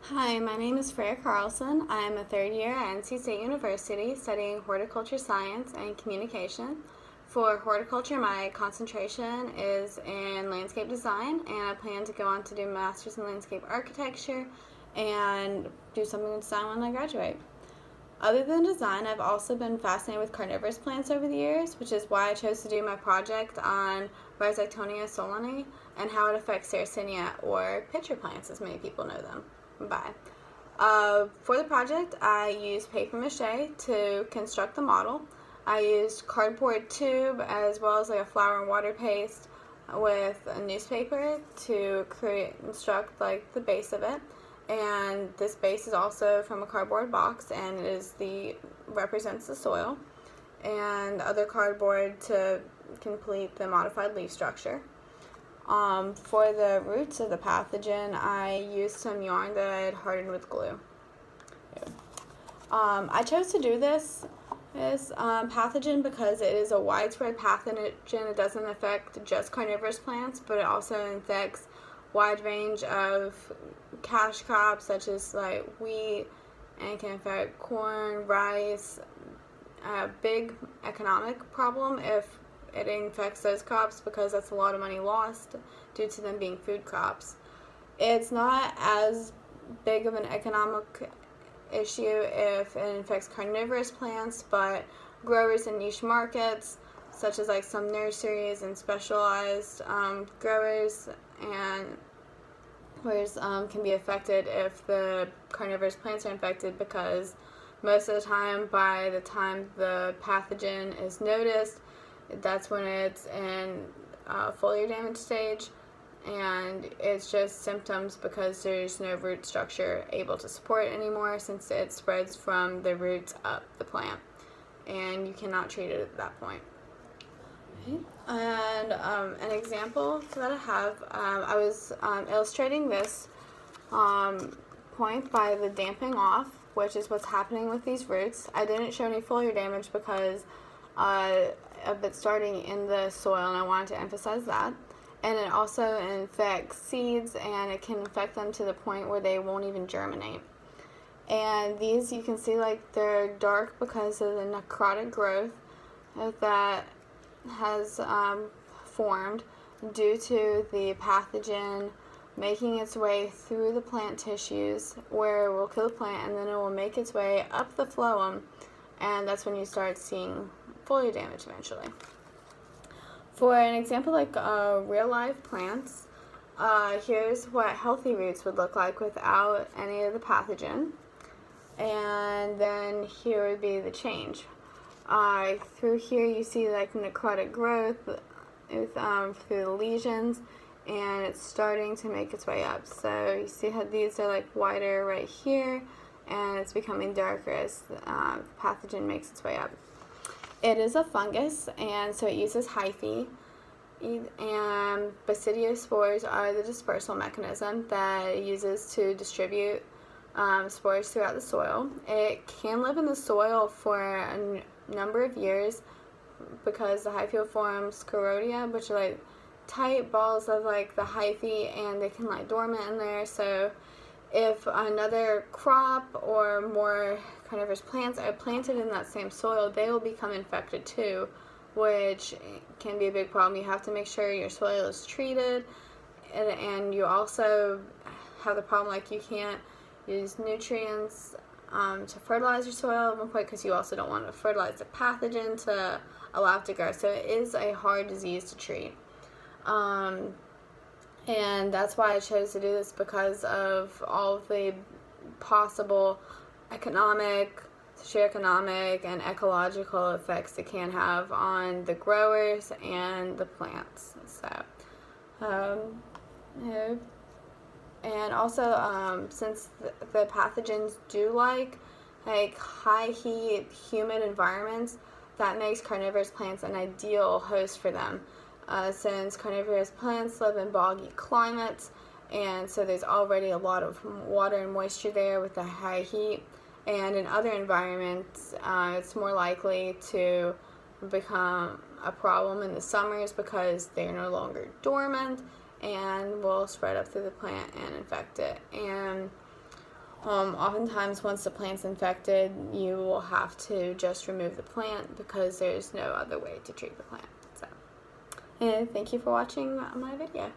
Hi, my name is Freya Carlson. I am a third year at NC State University studying horticulture science and communication. For horticulture, my concentration is in landscape design, and I plan to go on to do a master's in landscape architecture and do something in design when I graduate. Other than design, I've also been fascinated with carnivorous plants over the years, which is why I chose to do my project on Rhizoctonia solani and how it affects Sarracenia, or pitcher plants as many people know them by. For the project, I used paper mache to construct the model. I used cardboard tube as well as like a flour and water paste with a newspaper to construct like the base of it. And this base is also from a cardboard box, and it is represents the soil, and other cardboard to complete the modified leaf structure. For the roots of the pathogen, I used some yarn that I had hardened with glue. I chose to do this pathogen because it is a widespread pathogen. It doesn't affect just carnivorous plants, but it also infects wide range of cash crops such as like wheat, and it can affect corn, rice. A big economic problem if it infects those crops, because that's a lot of money lost due to them being food crops. It's not as big of an economic issue if it infects carnivorous plants, but growers in niche markets such as like some nurseries and specialized growers and can be affected if the carnivorous plants are infected, because most of the time, by the time the pathogen is noticed, that's when it's in foliar damage stage, and it's just symptoms because there's no root structure able to support it anymore, since it spreads from the roots up the plant, and you cannot treat it at that point. And an example that I have, I was illustrating this point by the damping off, which is what's happening with these roots. I didn't show any foliar damage because of it starting in the soil, and I wanted to emphasize that. And it also infects seeds, and it can infect them to the point where they won't even germinate. And these, you can see like they're dark because of the necrotic growth that has formed due to the pathogen making its way through the plant tissues, where it will kill the plant, and then it will make its way up the phloem, and that's when you start seeing foliar damage eventually. For an example like real life plants, here's what healthy roots would look like without any of the pathogen, and then here would be the change. Through here you see like necrotic growth through the lesions, and it's starting to make its way up. So you see how these are like wider right here, and it's becoming darker as the pathogen makes its way up. It is a fungus, and so it uses hyphae, and basidiospores are the dispersal mechanism that it uses to distribute spores throughout the soil. It can live in the soil for a number of years because the hyphae form sclerotia, which are like tight balls of like the hyphae, and they can lie dormant in there. So if another crop or more carnivorous plants are planted in that same soil, they will become infected too, which can be a big problem. You have to make sure your soil is treated, and you also have the problem like you can't use nutrients to fertilize your soil at one point, because you also don't want to fertilize the pathogen to allow it to grow. So it is a hard disease to treat. And that's why I chose to do this, because of all of the possible economic, socioeconomic, and ecological effects it can have on the growers and the plants. So, and also since the pathogens do like high heat, humid environments, that makes carnivorous plants an ideal host for them. Since carnivorous plants live in boggy climates, and so there's already a lot of water and moisture there with the high heat, and in other environments it's more likely to become a problem in the summers because they're no longer dormant and will spread up through the plant and infect it. And Oftentimes, once the plant's infected, you will have to just remove the plant because there's no other way to treat the plant. So, and thank you for watching my video.